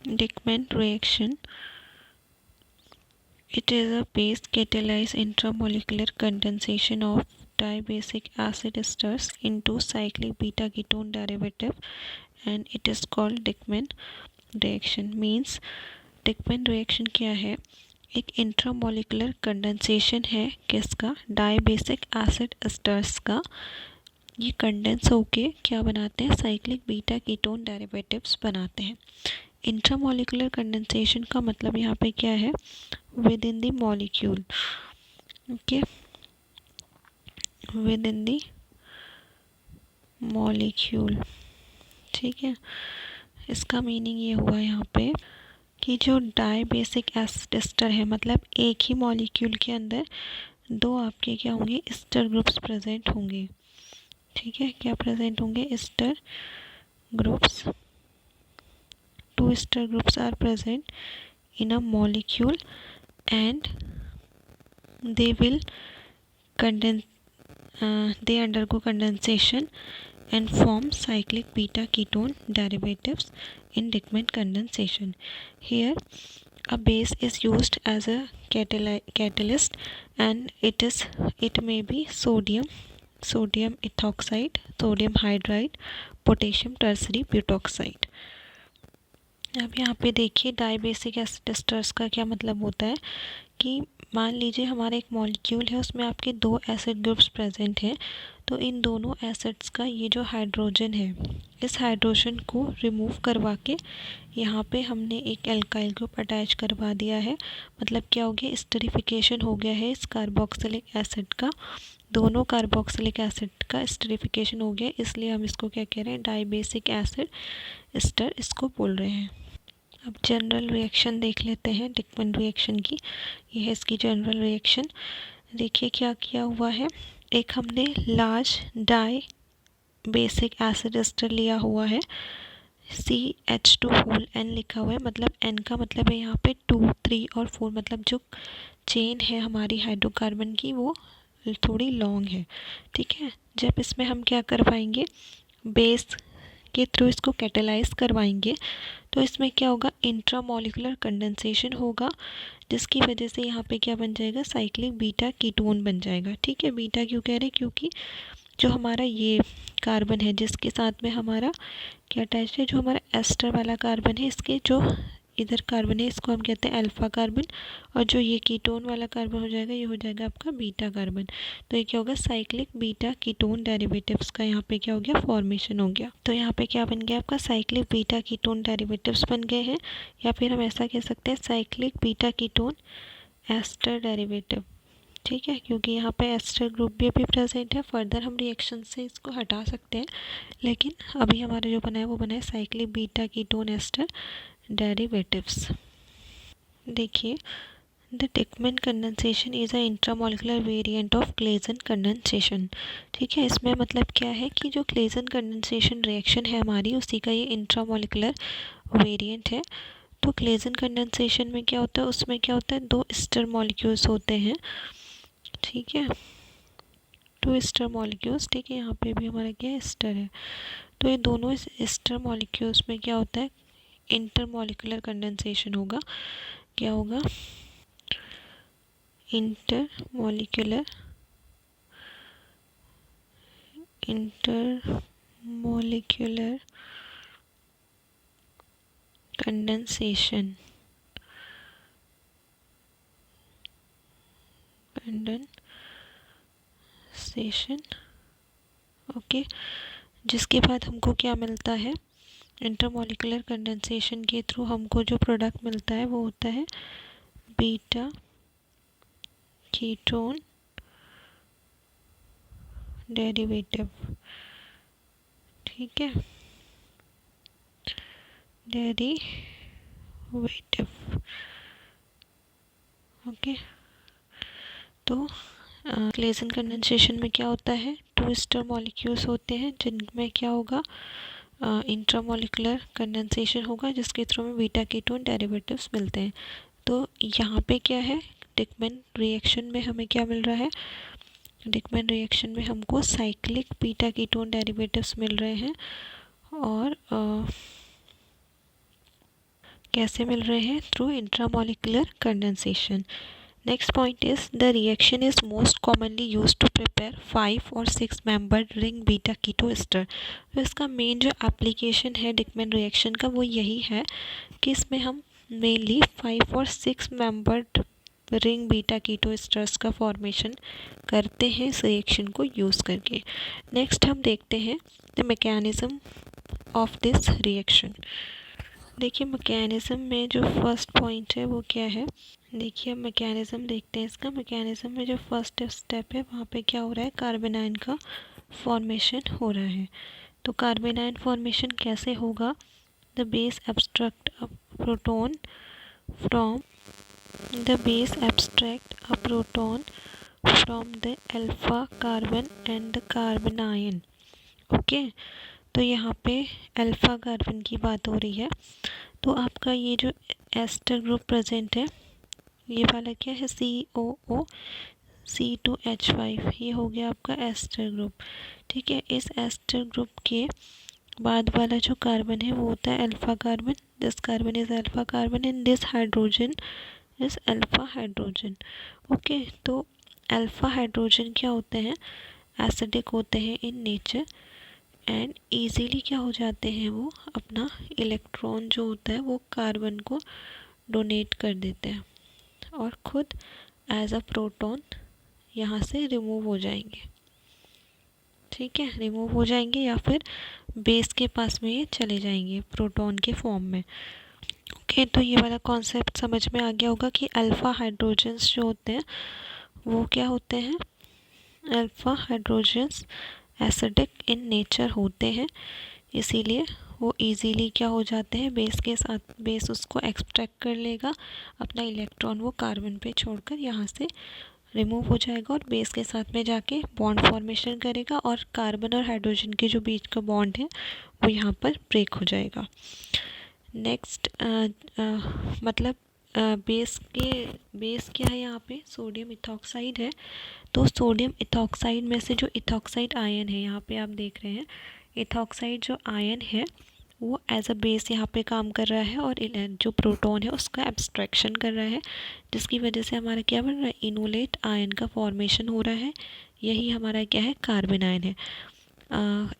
Dickman reaction. It is a base catalyzed intramolecular condensation of dibasic acid esters into cyclic beta ketone derivative and it is called Dickman reaction. Means Dickman reaction क्या है? एक intramolecular condensation है किसका? Dibasic acid asters का. ये condense होके क्या बनाते हैं? साइक्लिक बीटा कीटोन डेरिवेटिव्स बनाते हैं. इंट्रामोलिकुलर कंडेंसेशन का मतलब यहाँ पे क्या है? With in the molecule. Okay, with in the molecule. ठीक है, इसका मीनिंग ये हुआ यहाँ पे कि जो डाइबेसिक एसिड एस्टर है, मतलब एक ही मॉलिक्यूल के अंदर दो आपके क्या होंगे? एस्टर ग्रुप्स प्रेजेंट होंगे. ठीक है, क्या प्रेजेंट होंगे? Ester groups. Two ester groups are present in a molecule and they will they undergo condensation and form cyclic beta ketone derivatives in Dickman condensation. Here a base is used as a catalyst and it may be sodium ethoxide, sodium hydride, potassium tertiary butoxide. अब यहाँ पे देखिए dibasic acid asters का क्या मतलब होता है कि मान लीजिए हमारा एक मॉलिक्यूल है, उसमें आपके दो एसिड ग्रुप्स प्रेजेंट हैं. तो इन दोनों एसिड्स का ये जो हाइड्रोजन है, इस हाइड्रोजन को रिमूव करवा के यहाँ पे हमने एक एल्काइल ग्रुप अटैच करवा दिया है. मतलब क्या हो गया? एस्टरिफिकेशन हो गया है इस कार्बोक्सिलिक एसिड का. दोनों कार्बोक्सिलिक एसिड का एस्टरिफिकेशन हो गया, इसलिए हम इसको क्या कह रहे हैं? डाइबेसिक एसिड एस्टर इसको बोल रहे हैं. अब जनरल रिएक्शन देख लेते हैं डिकमन रिएक्शन की. ये है इसकी जनरल रिएक्शन. देखिए क्या किया हुआ है. एक हमने large di basic acid ester लिया हुआ है. CH2 होल N लिखा हुआ है. मतलब N का मतलब है यहाँ पे 2, 3 और 4. मतलब जो चेन है हमारी हाइड्रोकार्बन की वो थोड़ी लॉन्ग है. ठीक है, जब इसमें हम क्या करवाएंगे? बेस के थ्रू इसको कैटेलाइज करवाएंगे तो इसमें क्या होगा? इंट्रामोलिकुलर कंडेंसेशन होगा, जिसकी वजह से यहाँ पे क्या बन जाएगा? साइक्लिक बीटा कीटोन बन जाएगा. ठीक है, बीटा क्यों कह रहे हैं? क्योंकि जो हमारा ये कार्बन है जिसके साथ में हमारा क्या अटैच है, जो हमारा एस्टर वाला कार्बन है, इसके जो इधर कार्बन है इसको हम कहते हैं अल्फा कार्बन, और जो ये कीटोन वाला कार्बन हो जाएगा ये हो जाएगा आपका बीटा कार्बन. तो ये क्या होगा? साइक्लिक बीटा कीटोन डेरिवेटिव्स का यहाँ पे क्या हो गया? फॉर्मेशन हो गया. तो यहाँ पे क्या बन गया आपका? साइक्लिक बीटा कीटोन डेरिवेटिव्स बन गए हैं, या फिर हम ऐसा कह सकते हैं cyclic beta ketone ester derivative. ठीक है, क्योंकि यहाँ पे एस्टर ग्रुप भी अभी प्रेजेंट है. फर्दर हम रिएक्शन से इसको हटा सकते हैं, लेकिन अभी हमारा जो बना है वो बना है cyclic beta ketone ester derivatives. देखिए, the Dieckmann condensation is a intramolecular variant of Claisen condensation. ठीक है, इसमें मतलब क्या है कि जो क्लेजन कंडेंसेशन रिएक्शन है हमारी, उसी का ये इंट्रामोलिकुलर वेरिएंट है. तो क्लेजन कंडेंसेशन में क्या होता है? उसमें क्या होता है? दो एस्टर मॉलिक्यूल्स होते हैं. ठीक है, टू एस्टर मॉलिक्यूल्स. ठीक है, यहाँ पे भी हमारा क्या एस्टर है. तो ये दोनों एस्टर मॉलिक्यूल्स में क्या होता है? इंटरमोलिकुलर कंडेंसेशन होगा. क्या होगा? Intermolecular condensation. ओके, जिसके बाद हमको क्या मिलता है? इंटरमोलिकुलर कंडेंसेशन के थ्रू हमको जो प्रोडक्ट मिलता है वो होता है बीटा कीटोन डेरिवेटिव. ठीक है, डेरिवेटिव. ओके, तो क्लेजन कंडेंसेशन में क्या होता है? टू एस्टर मॉलिक्यूल्स होते हैं जिनमें क्या होगा? इंट्रामोलिकुलर कंडेंसेशन होगा, जिसके थ्रू में बीटा कीटोन डेरिवेटिव्स मिलते हैं. तो यहाँ पे क्या है? डिकमन रिएक्शन में हमें क्या मिल रहा है? डिकमन रिएक्शन में हमको साइक्लिक बीटा कीटोन डेरिवेटिव्स मिल रहे हैं, और कैसे मिल रहे हैं? Through intramolecular condensation. Next point is the reaction is most commonly use to prepare 5 और 6 membered ring beta keto ester. तो इसका मेन जो एप्लीकेशन है डिकमैन रिएक्शन का वो यही है कि इसमें हम मेनली 5 और 6 membered ring beta keto esters का फॉर्मेशन करते हैं इस रिएक्शन को यूज़ करके। नेक्स्ट हम देखते हैं the mechanism of this reaction. देखिए मैकेनिज्म में जो फर्स्ट पॉइंट है वो क्या है? देखिए मैकेनिज्म देखते हैं इसका। मैकेनिज्म में जो फर्स्ट स्टेप है वहाँ पे क्या हो रहा है? कार्बन आयन का फॉर्मेशन हो रहा है। तो कार्बन आयन फॉर्मेशन कैसे होगा? The base abstract a proton from the base abstract a proton from the alpha carbon and the carbon ion. Okay, तो यहाँ पे अल्फा कार्बन की बात हो रही है। तो आपका ये जो एस्टर ग्रुप प्रेजेंट है ये वाला क्या है? COO C2H5, ये हो गया आपका एस्टर ग्रुप। ठीक है, इस एस्टर ग्रुप के बाद वाला जो कार्बन है वो होता है alpha carbon. This carbon is alpha carbon and this hydrogen is alpha hydrogen. Okay, तो अल्फा हाइड्रोजन क्या होते हैं? एसिडिक होते हैं इन नेचर एंड ईजीली क्या हो जाते हैं? वो अपना इलेक्ट्रॉन जो होता है वो कार्बन को डोनेट कर देते हैं और खुद एज अ प्रोटॉन यहाँ से रिमूव हो जाएंगे। ठीक है, रिमूव हो जाएंगे या फिर बेस के पास में ये चले जाएंगे प्रोटॉन के फॉर्म में। ओके, तो ये वाला कॉन्सेप्ट समझ में आ गया होगा कि अल्फ़ा हाइड्रोजन्स जो होते हैं वो क्या होते हैं? Alpha hydrogens acidic in nature होते हैं, इसीलिए वो इजीली क्या हो जाते हैं? बेस के साथ, बेस उसको एक्सट्रैक्ट कर लेगा, अपना इलेक्ट्रॉन वो कार्बन पे छोड़कर यहाँ से रिमूव हो जाएगा और बेस के साथ में जाके बॉन्ड फॉर्मेशन करेगा और कार्बन और हाइड्रोजन के जो बीच का बॉन्ड है वो यहाँ पर ब्रेक हो जाएगा। नेक्स्ट मतलब बेस क्या है? यहाँ पे सोडियम इथॉक्साइड है। तो सोडियम इथॉक्साइड में से जो इथॉक्साइड आयन है यहाँ पे आप देख रहे हैं, इथॉक्साइड जो आयन है वो एज अ बेस यहाँ पे काम कर रहा है और जो प्रोटॉन है उसका एब्स्ट्रैक्शन कर रहा है, जिसकी वजह से हमारा क्या बन रहा है? इनोलेट आयन का फॉर्मेशन हो रहा है। यही हमारा क्या है? कार्बन आयन है।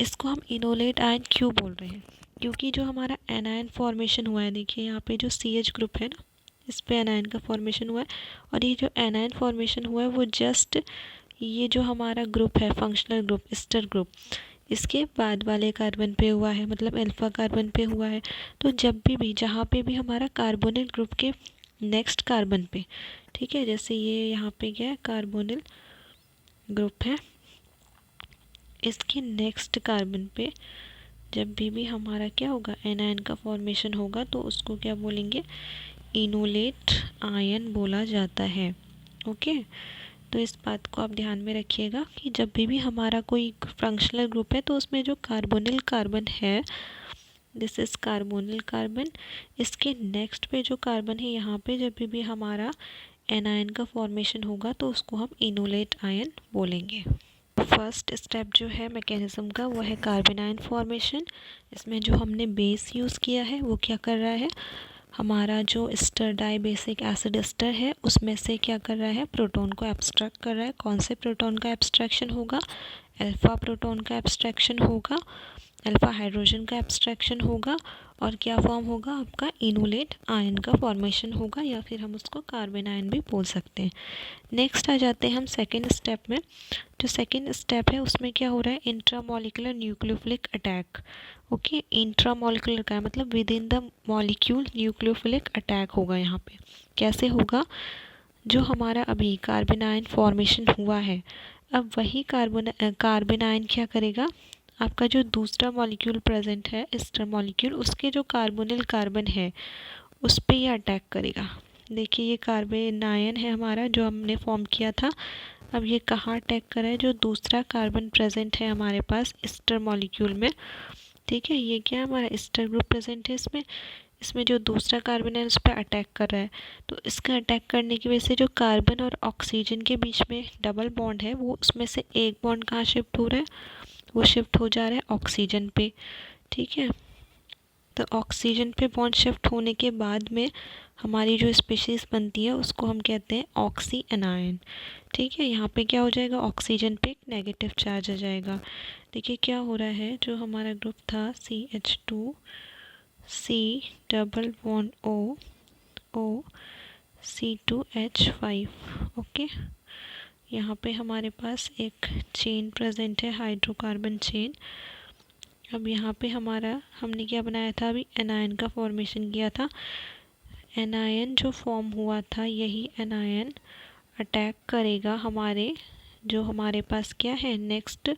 इसको हम इनोलेट आयन क्यों बोल रहे हैं? क्योंकि जो हमारा एनायन फॉर्मेशन हुआ है, देखिए यहाँ पे जो CH ग्रुप है ना, इस पे एनायन का फॉर्मेशन हुआ है और ये जो एनायन फॉर्मेशन हुआ है वो जस्ट ये जो हमारा ग्रुप है फंक्शनल ग्रुप एस्टर ग्रुप, इसके बाद वाले कार्बन पे हुआ है, मतलब अल्फा कार्बन पे हुआ है। तो जब भी जहाँ पे भी हमारा कार्बोनिल ग्रुप के नेक्स्ट कार्बन पे, ठीक है, जैसे ये यहाँ पे क्या है? कार्बोनिल ग्रुप है, इसके नेक्स्ट कार्बन पे जब भी हमारा क्या होगा? एनायन का फॉर्मेशन होगा तो उसको क्या बोलेंगे? इनोलेट आयन बोला जाता है। ओके, तो इस बात को आप ध्यान में रखिएगा कि जब भी हमारा कोई फंक्शनल ग्रुप है तो उसमें जो कार्बोनिल कार्बन है, दिस इज कार्बोनिल कार्बन, इसके नेक्स्ट पे जो कार्बन है यहाँ पे जब भी हमारा एनायन का फॉर्मेशन होगा तो उसको हम इनोलेट आयन बोलेंगे। फर्स्ट स्टेप जो है मैकेनिज्म का वो है कार्बन आयन फॉर्मेशन। इसमें जो हमने बेस यूज़ किया है वो क्या कर रहा है? हमारा जो ester di basic acid ester है उसमें से क्या कर रहा है? प्रोटॉन को एब्स्ट्रैक्ट कर रहा है। कौन से प्रोटॉन का एब्स्ट्रैक्शन होगा? अल्फा प्रोटॉन का एब्स्ट्रैक्शन होगा, अल्फा हाइड्रोजन का एब्स्ट्रैक्शन होगा और क्या फॉर्म होगा? आपका इनोलेट आयन का फॉर्मेशन होगा या फिर हम उसको कार्बन आयन भी बोल सकते हैं। नेक्स्ट आ जाते हैं हम सेकेंड स्टेप में। जो सेकेंड स्टेप है उसमें क्या हो रहा है? Intramolecular nucleophilic attack. Okay, intramolecular का मतलब with in the molecule nucleophilic attack होगा। यहाँ पे कैसे होगा? जो हमारा अभी कार्बन आयन फॉर्मेशन हुआ है, अब वही कार्बन आयन क्या करेगा? आपका जो दूसरा मॉलिक्यूल प्रेजेंट है एस्टर मॉलिक्यूल, उसके जो कार्बोनिल कार्बन है उस पे ये अटैक करेगा। देखिए ये कार्बन आयन है हमारा जो हमने फॉर्म किया था, अब ये कहाँ अटैक कर रहा है? जो दूसरा कार्बन प्रेजेंट है हमारे पास एस्टर मॉलिक्यूल में, ठीक है, ये क्या है? हमारा एस्टर ग्रुप प्रेजेंट है इसमें, इसमें जो दूसरा कार्बन है उस पर अटैक कर रहा है। तो इसका अटैक करने की वजह से जो कार्बन और ऑक्सीजन के बीच में डबल बॉन्ड है वो उसमें से एक बॉन्ड कहाँ शिफ्ट हो रहा है? वो शिफ्ट हो जा रहा है ऑक्सीजन पे। ठीक है, तो ऑक्सीजन पे बॉन्ड शिफ्ट होने के बाद में हमारी जो स्पीशीज़ बनती है उसको हम कहते हैं ऑक्सी एनायन। ठीक है, यहाँ पे क्या हो जाएगा, ऑक्सीजन पे एक नेगेटिव चार्ज आ जाएगा। देखिए क्या हो रहा है, जो हमारा ग्रुप था CH2 C double bond O C2H5। Okay, यहाँ पे हमारे पास एक चेन प्रेजेंट है, हाइड्रोकार्बन चेन। अब यहाँ पे हमने क्या बनाया था, अभी एनायन का फॉर्मेशन किया था। एनायन जो फॉर्म हुआ था, यही एनायन अटैक करेगा हमारे पास क्या है, नेक्स्ट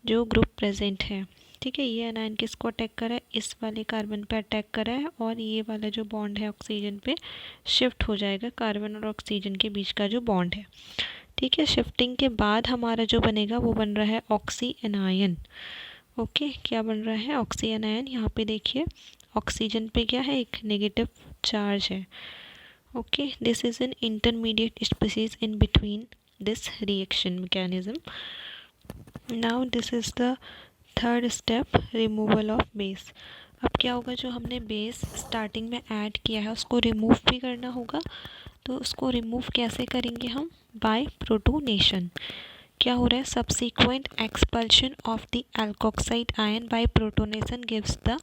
जो ग्रुप प्रेजेंट है। ठीक है, ये एनायन किसको अटैक करा है, इस वाले कार्बन पे अटैक करा है, और ये वाला जो बॉन्ड है ऑक्सीजन पे शिफ्ट हो जाएगा, कार्बन और ऑक्सीजन के बीच का जो बॉन्ड है। ठीक है, शिफ्टिंग के बाद हमारा जो बनेगा वो बन रहा है ऑक्सी एनायन। ओके, क्या बन रहा है, ऑक्सी एनायन। यहाँ पे देखिए ऑक्सीजन पे क्या है, एक नेगेटिव चार्ज है। Okay, this is an intermediate species in between this reaction mechanism. Now this is the third step, removal of base. अब क्या होगा, जो हमने बेस स्टार्टिंग में ऐड किया है उसको रिमूव भी करना होगा। तो उसको रिमूव कैसे करेंगे हम, बाय प्रोटोनेशन। क्या हो रहा है, subsequent expulsion of the alkoxide ion bye protonation gives the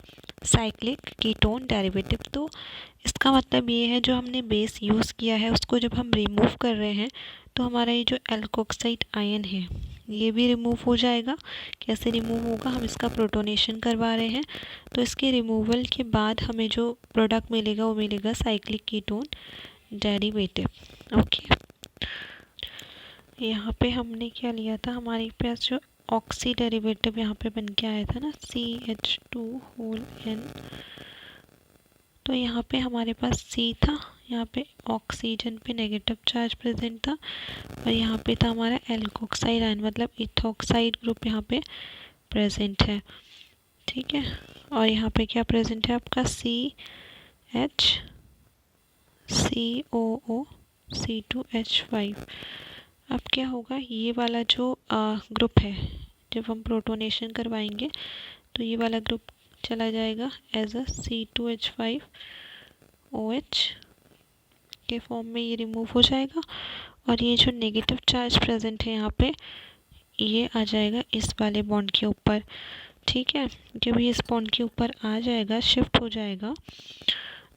cyclic ketone derivative. तो इसका मतलब ये है, जो हमने बेस यूज़ किया है उसको जब हम रिमूव कर रहे हैं तो हमारा ये जो एल्कोक्साइड आयन है ये भी रिमूव हो जाएगा। कैसे रिमूव होगा, हम इसका प्रोटोनेशन करवा रहे हैं, तो इसके रिमूवल के बाद हमें जो प्रोडक्ट मिलेगा वो मिलेगा साइक्लिक कीटोन डेरिवेटिव। ओके, यहाँ पे हमने क्या लिया था, हमारे पास जो ऑक्सी डेरिवेटिव यहाँ पे बन के आया था ना, CH2N। तो यहाँ पे हमारे पास C था, यहाँ पे ऑक्सीजन पे नेगेटिव चार्ज प्रेजेंट था, और यहाँ पे था हमारा एल्कोक्साइड आयन, मतलब इथोक्साइड ग्रुप यहाँ पे प्रेजेंट है। ठीक है, और यहाँ पे क्या प्रेजेंट है आपका, CH C2H5। अब क्या होगा, ये वाला जो ग्रुप है, जब हम प्रोटोनेशन करवाएंगे तो ये वाला ग्रुप चला जाएगा एज अ C2H5OH के फॉर्म में, ये रिमूव हो जाएगा, और ये जो नेगेटिव चार्ज प्रेजेंट है यहाँ पे ये आ जाएगा इस वाले बॉन्ड के ऊपर। ठीक है, जब ये इस बॉन्ड के ऊपर आ जाएगा, शिफ्ट हो जाएगा,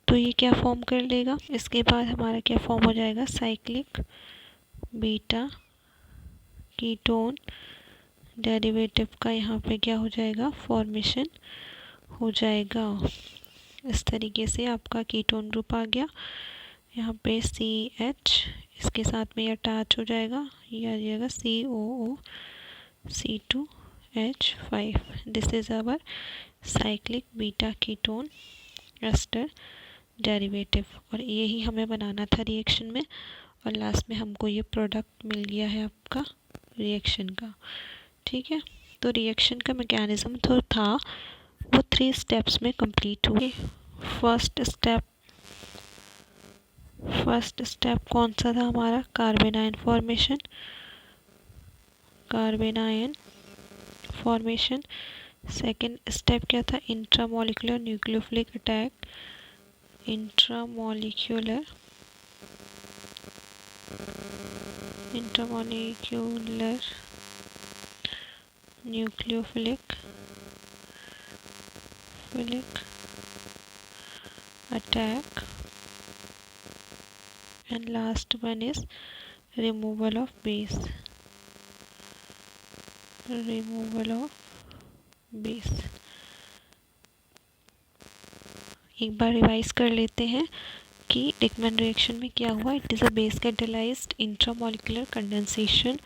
तो ये क्या फॉर्म कर लेगा, इसके बाद हमारा क्या फॉर्म हो जाएगा, साइक्लिक बीटा कीटोन डेरिवेटिव का यहाँ पे क्या हो जाएगा, फॉर्मेशन हो जाएगा। इस तरीके से आपका कीटोन ग्रुप आ गया। यहाँ पे CH, इसके साथ में ये अटैच हो जाएगा, ये आ जाएगा COO C2H5। This is our cyclic beta ketone ester derivative, और यही हमें बनाना था रिएक्शन में, और लास्ट में हमको ये प्रोडक्ट मिल गया है आपका रिएक्शन का। ठीक है, तो रिएक्शन का मैकेनिज्म तो था वो 3 स्टेप्स में कंप्लीट हुए। फर्स्ट स्टेप कौन सा था हमारा, carbon ion formation. Second step क्या था, intramolecular nucleophilic attack, intramolecular nucleophilic attack, and last one is removal of base। एक बार रिवाइज कर लेते हैं कि डिकमैन रिएक्शन में क्या हुआ। It is a base catalysed intramolecular condensation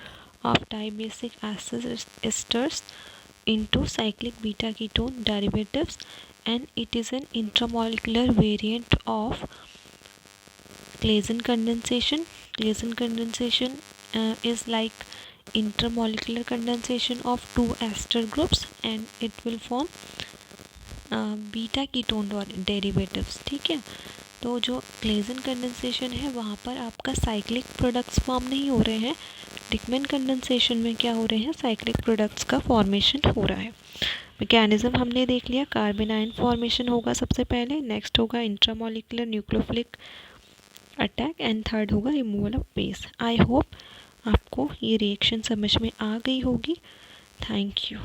of dibasic acid asters into cyclic beta ketone derivatives, and it is an intramolecular variant of Claisen condensation. Claisen condensation is like intermolecular condensation of two ester groups, and it will form beta ketone derivatives। ठीक है, तो जो Claisen condensation है वहाँ पर आपका cyclic products form नहीं हो रहे हैं, डिकमैन कंडेंसेशन में क्या हो रहे हैं, साइक्लिक प्रोडक्ट्स का फॉर्मेशन हो रहा है। मैकेनिज्म हमने देख लिया, कार्बन आयन फॉर्मेशन होगा सबसे पहले, नेक्स्ट होगा intramolecular nucleophilic attack and third होगा removal of base. I hope आपको ये रिएक्शन समझ में आ गई होगी। Thank you.